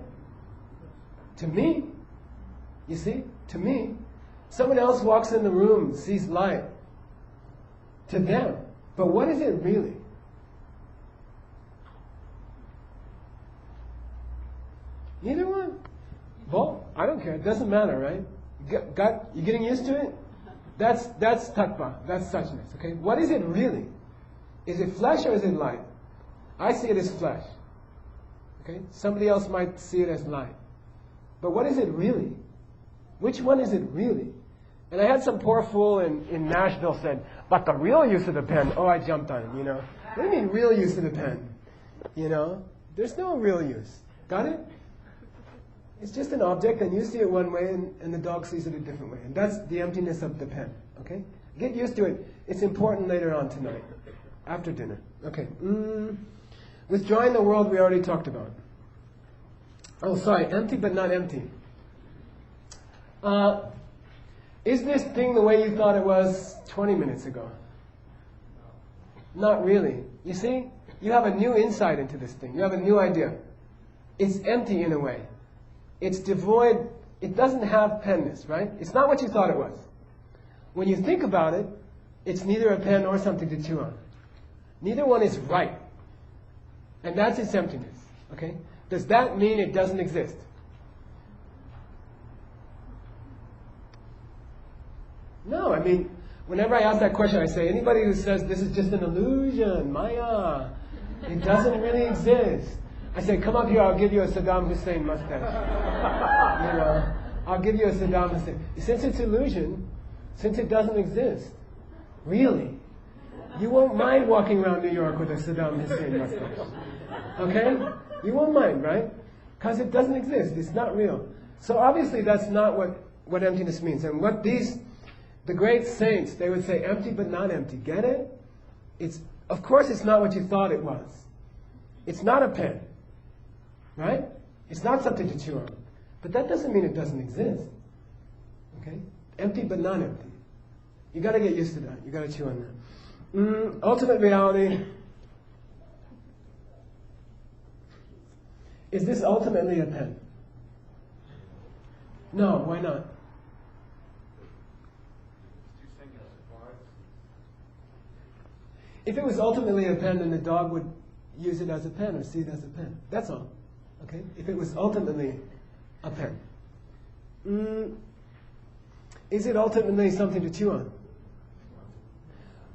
To me, you see, to me, someone else walks in the room, sees light. To them. But what is it really? Neither one. Both. I don't care. It doesn't matter, right? You getting used to it? That's tattva. That's suchness. Okay? What is it really? Is it flesh or is it light? I see it as flesh. Okay? Somebody else might see it as light. But what is it really? Which one is it really? And I had some poor fool in Nashville said, but the real use of the pen, oh, I jumped on him, you know. What do you mean real use of the pen? You know? There's no real use. Got it? It's just an object, and you see it one way, and the dog sees it a different way. And that's the emptiness of the pen. Okay? Get used to it. It's important later on tonight, after dinner. Okay. Withdrawing the world we already talked about. Oh, sorry. Empty but not empty. Is this thing the way you thought it was 20 minutes ago? Not really. You see? You have a new insight into this thing. You have a new idea. It's empty in a way. It's devoid. It doesn't have penness, right? It's not what you thought it was. When you think about it, it's neither a pen nor something to chew on. Neither one is right. And that's its emptiness. Okay? Does that mean it doesn't exist? No, I mean, whenever I ask that question, I say, anybody who says this is just an illusion, Maya, it doesn't really exist. I say, come up here, I'll give you a Saddam Hussein mustache. You know, I'll give you a Saddam Hussein. Since it's illusion, since it doesn't exist, really, you won't mind walking around New York with a Saddam Hussein mustache. Okay? You won't mind, right? Because it doesn't exist. It's not real. So obviously that's not what emptiness means. And what the great saints, they would say empty but not empty. Get it? Of course it's not what you thought it was. It's not a pen. Right? It's not something to chew on. But that doesn't mean it doesn't exist. Okay? Empty but not empty. You got to get used to that. You got to chew on that. Ultimate reality. Is this ultimately a pen? No, why not? If it was ultimately a pen, then the dog would use it as a pen or see it as a pen. That's all. Okay? If it was ultimately a pen. Is it ultimately something to chew on?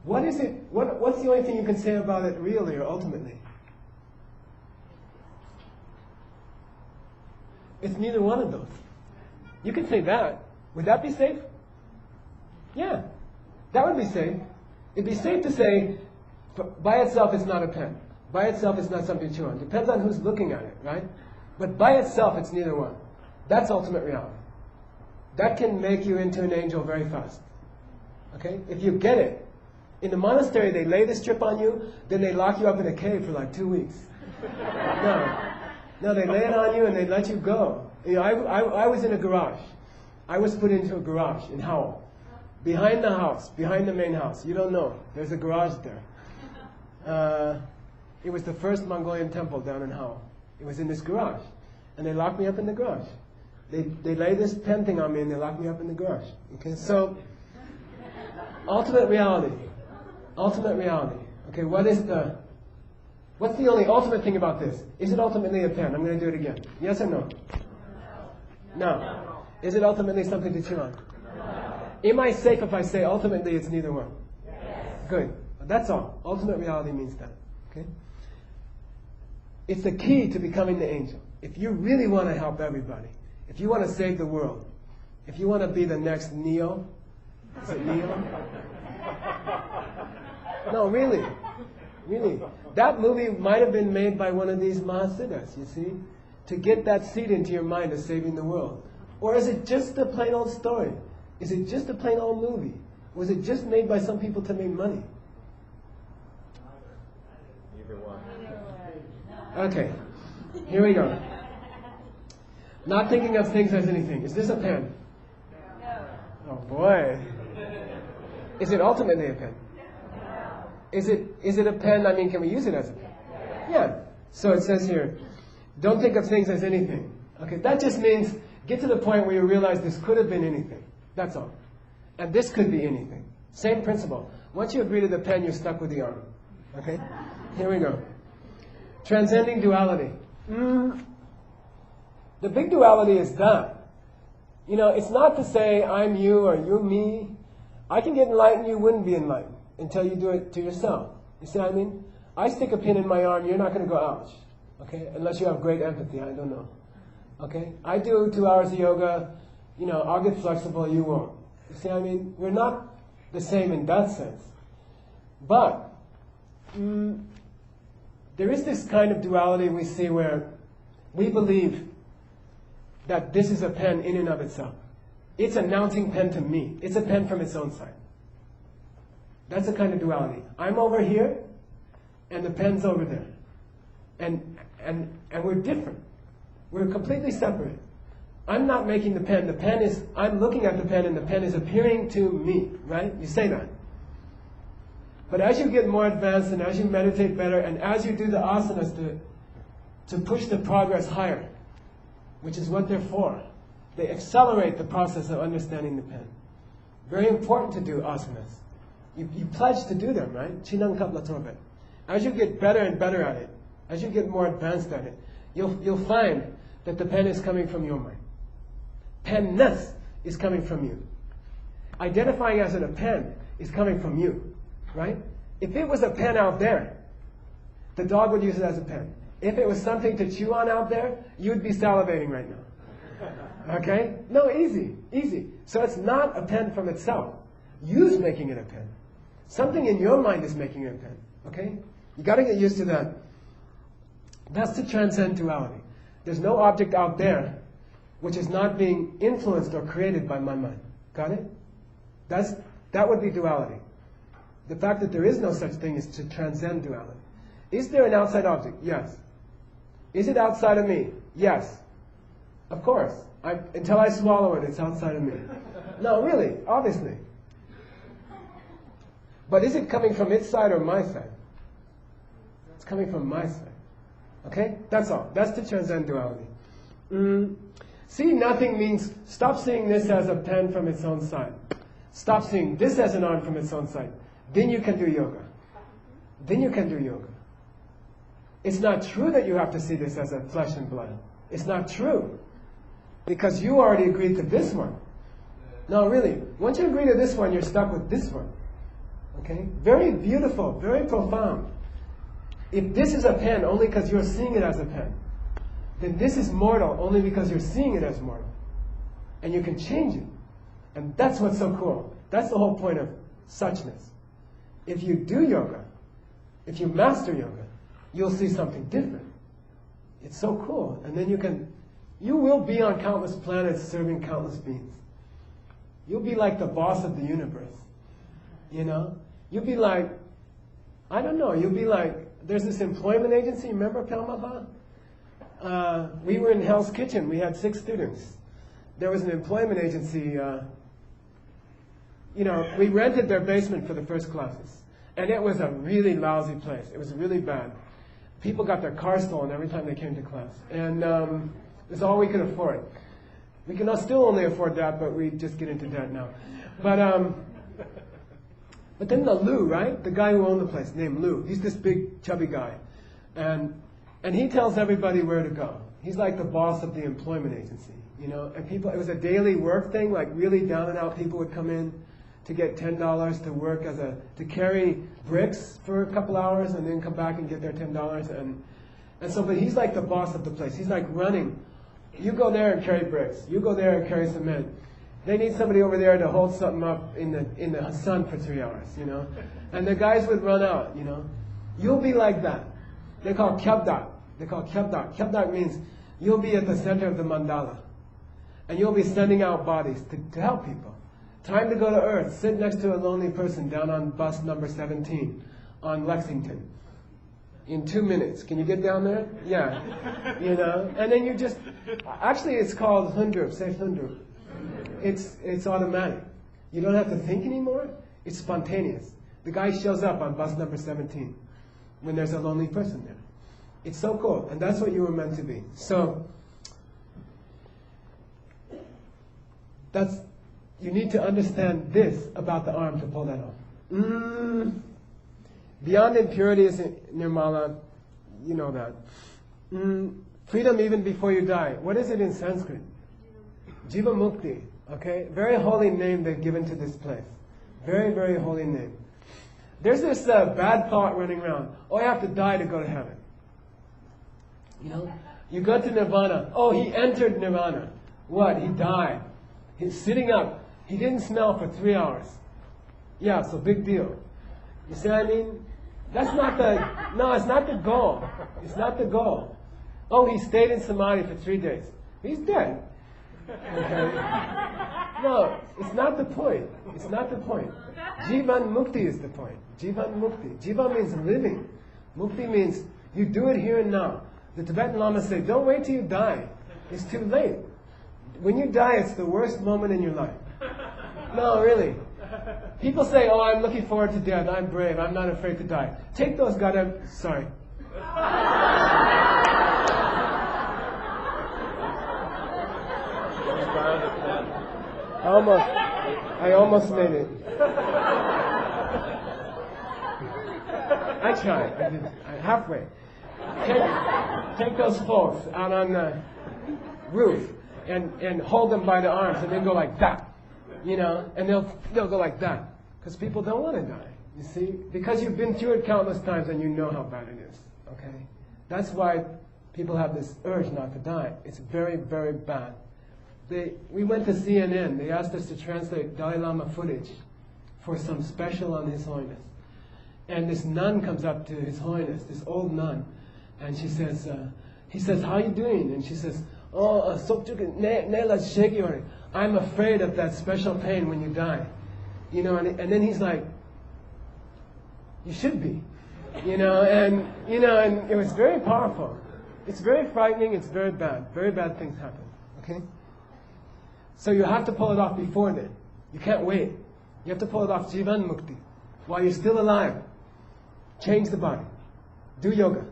What is it? What's the only thing you can say about it really or ultimately? It's neither one of those. You can say that. Would that be safe? Yeah. That would be safe. It'd be safe to say, by itself it's not a pen. By itself it's not something to chew on. Depends on who's looking at it, right? But by itself it's neither one. That's ultimate reality. That can make you into an angel very fast. Okay? If you get it. In the monastery they lay this strip on you, then they lock you up in a cave for like 2 weeks. No, they lay it on you and they let you go. You know, I was in a garage. I was put into a garage in Howell. Behind the house, behind the main house. You don't know. There's a garage there. It was the first Mongolian temple down in Howell. It was in this garage. And they locked me up in the garage. They lay this pen thing on me and they locked me up in the garage. Okay, so, ultimate reality. Ultimate reality. Okay, what's the only ultimate thing about this? Is it ultimately a pen? I'm going to do it again. Yes or no? No. Is it ultimately something to chew on? Am I safe if I say ultimately it's neither one? Yes. Good. That's all. Ultimate reality means that. Okay? It's the key to becoming the angel. If you really want to help everybody, if you want to save the world, if you want to be the next Neo, is it Neo? No, really. Really. That movie might have been made by one of these Mahasiddhas, you see, to get that seed into your mind of saving the world. Or is it just a plain old story? Is it just a plain old movie? Was it just made by some people to make money? Either one. Okay, here we go. Not thinking of things as anything. Is this a pen? No. Oh boy. Is it ultimately a pen? Is it a pen? I mean, can we use it as a pen? Yeah. So it says here, don't think of things as anything. Okay, that just means get to the point where you realize this could have been anything. That's all. And this could be anything. Same principle. Once you agree to the pen, you're stuck with the arm. Okay? Here we go. Transcending duality. The big duality is that. You know, it's not to say I'm you or you me. I can get enlightened, you wouldn't be enlightened until you do it to yourself. You see what I mean? I stick a pin in my arm, you're not going to go ouch. Okay? Unless you have great empathy, I don't know. Okay? I do 2 hours of yoga, you know, I'll get flexible, you won't. You see what I mean? We're not the same in that sense. But there is this kind of duality we see where we believe that this is a pen in and of itself. It's announcing pen to me. It's a pen from its own side. That's a kind of duality. I'm over here, and the pen's over there. And we're different. We're completely separate. I'm not making the pen. The pen is, I'm looking at the pen, and the pen is appearing to me, right? You say that. But as you get more advanced, and as you meditate better, and as you do the asanas to push the progress higher, which is what they're for, they accelerate the process of understanding the pen. Very important to do asanas. You pledge to do them, right? Chinang kapla torbe. As you get better and better at it, as you get more advanced at it, you'll find that the pen is coming from your mind. Penness is coming from you. Identifying as a pen is coming from you, right? If it was a pen out there, the dog would use it as a pen. If it was something to chew on out there, you'd be salivating right now. Okay? No, easy, easy. So it's not a pen from itself. You's making it a pen. Something in your mind is making it a pen. Okay? You got to get used to that. That's to transcend duality. There's no object out there which is not being influenced or created by my mind. Got it? That would be duality. The fact that there is no such thing is to transcend duality. Is there an outside object? Yes. Is it outside of me? Yes. Of course. Until I swallow it, it's outside of me. No, really, obviously. But is it coming from its side or my side? It's coming from my side. Okay? That's all. That's to transcend duality. See nothing means stop seeing this as a pen from its own side. Stop seeing this as an arm from its own side. Then you can do yoga. Then you can do yoga. It's not true that you have to see this as a flesh and blood. It's not true. Because you already agreed to this one. No, really. Once you agree to this one, you're stuck with this one. Okay? Very beautiful, very profound. If this is a pen only because you're seeing it as a pen, then this is mortal only because you're seeing it as mortal. And you can change it. And that's what's so cool. That's the whole point of suchness. If you do yoga, if you master yoga, you'll see something different. It's so cool. And then you will be on countless planets serving countless beings. You'll be like the boss of the universe. You know? You'll be like, I don't know, you'll be like, there's this employment agency, remember Pelmaha? We were in Hell's Kitchen, we had 6 students. There was an employment agency, we rented their basement for the first classes. And it was a really lousy place. It was really bad. People got their cars stolen every time they came to class. And it was all we could afford. We can still only afford that, but we just get into debt now. But then the Lou, right? The guy who owned the place, named Lou. He's this big, chubby guy. And he tells everybody where to go. He's like the boss of the employment agency, And people, it was a daily work thing, like really down and out people would come in to get $10 to work to carry bricks for a couple hours and then come back and get their $10. And so, but he's like the boss of the place. He's like running. You go there and carry bricks. You go there and carry cement. They need somebody over there to hold something up in the sun for 3 hours, And the guys would run out, You'll be like that. They call kyabdak. Kyabdak means you'll be at the center of the mandala. And you'll be sending out bodies to help people. Time to go to Earth. Sit next to a lonely person down on bus number 17 on Lexington. In 2 minutes. Can you get down there? Yeah. And then you just... Actually, it's called hundrup. Say hundrup. It's automatic. You don't have to think anymore. It's spontaneous. The guy shows up on bus number 17 when there's a lonely person there. It's so cool. And that's what you were meant to be. So... You need to understand this about the arm to pull that off. Beyond impurity is nirmala, you know that. Freedom even before you die. What is it in Sanskrit? Jiva Mukti. Okay? Very holy name they've given to this place. Very, very holy name. There's this bad thought running around. Oh, I have to die to go to heaven. You go to nirvana. Oh, he entered nirvana. What? He died. He's sitting up. He didn't smell for 3 hours. Yeah, so big deal. You see what I mean? That's not it's not the goal. It's not the goal. Oh, he stayed in samadhi for 3 days. He's dead. Okay? No, it's not the point. It's not the point. Jivan Mukti is the point. Jivan Mukti. Jivan means living. Mukti means you do it here and now. The Tibetan Lamas say, don't wait till you die. It's too late. When you die, it's the worst moment in your life. No, really. People say, oh, I'm looking forward to death. I'm brave. I'm not afraid to die. Take those goddamn... Sorry. I almost made it. I tried. I did. Halfway. Take those folks out on the roof and hold them by the arms and then go like that. You know, and they'll go like that. Because people don't want to die. You see? Because you've been through it countless times and you know how bad it is. Okay? That's why people have this urge not to die. It's very, very bad. We went to CNN. They asked us to translate Dalai Lama footage for some special on His Holiness. And this nun comes up to His Holiness, this old nun, and she says, he says, how are you doing? And she says, oh, I'm afraid of that special pain when you die. You know, and then he's like, you should be. And it was very powerful. It's very frightening, it's very bad. Very bad things happen. Okay? So you have to pull it off before then. You can't wait. You have to pull it off Jivan Mukti. While you're still alive. Change the body. Do yoga.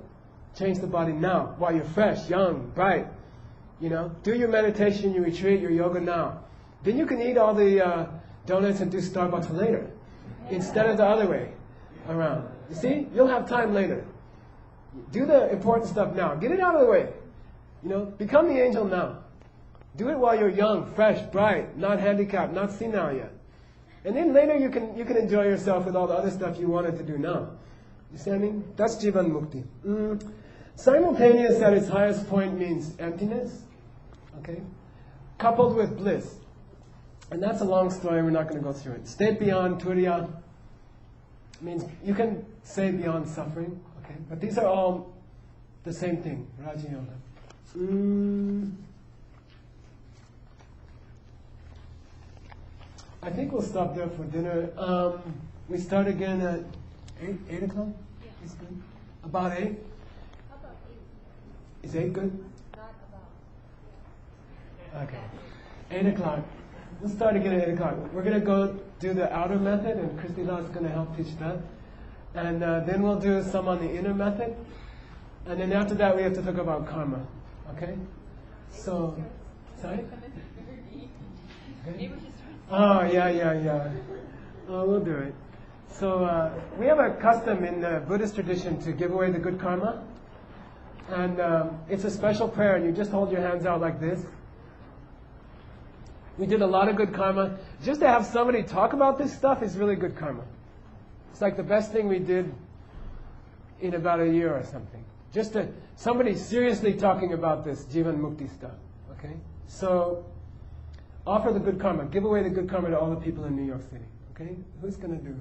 Change the body now. While you're fresh, young, bright. Do your meditation, your retreat, your yoga now. Then you can eat all the donuts and do Starbucks later. Instead of the other way around. You see? You'll have time later. Do the important stuff now. Get it out of the way. Become the angel now. Do it while you're young, fresh, bright, not handicapped, not senile yet. And then later you can enjoy yourself with all the other stuff you wanted to do now. You see what I mean? That's Jivan Mukti. Simultaneous at its highest point means emptiness, okay? Coupled with bliss. And that's a long story, we're not going to go through it. State beyond Turiya means you can say beyond suffering, okay? But these are all the same thing, Raja Yoga. I think we'll stop there for dinner. We start again at 8 o'clock? Yeah. Is good? About 8? About 8. Is 8 good? Not about. Okay. 8 o'clock. We'll start again at 8 o'clock. We're going to go do the outer method, and Christy Law is going to help teach that. And then we'll do some on the inner method. And then after that, we have to talk about karma. Okay? So, sorry? Okay. Oh, yeah. Oh, we'll do it. So, we have a custom in the Buddhist tradition to give away the good karma. And it's a special prayer, and you just hold your hands out like this. We did a lot of good karma. Just to have somebody talk about this stuff is really good karma. It's like the best thing we did in about a year or something. Just somebody seriously talking about this Jivan Mukti stuff. Okay? So, offer the good karma. Give away the good karma to all the people in New York City. Okay? Who's going to do?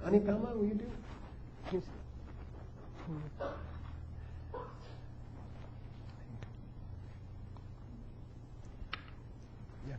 Anipama, will you do? Please. Yeah.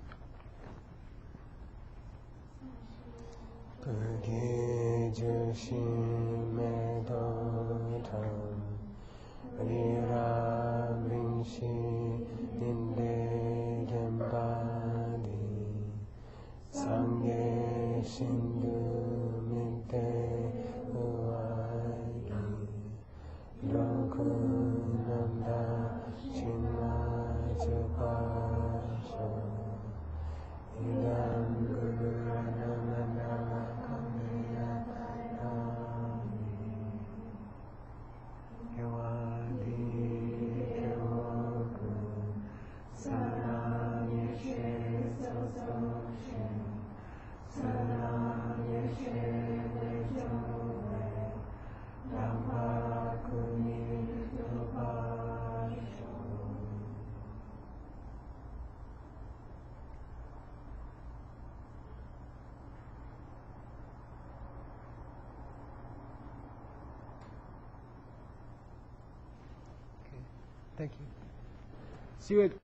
Thank you. See you at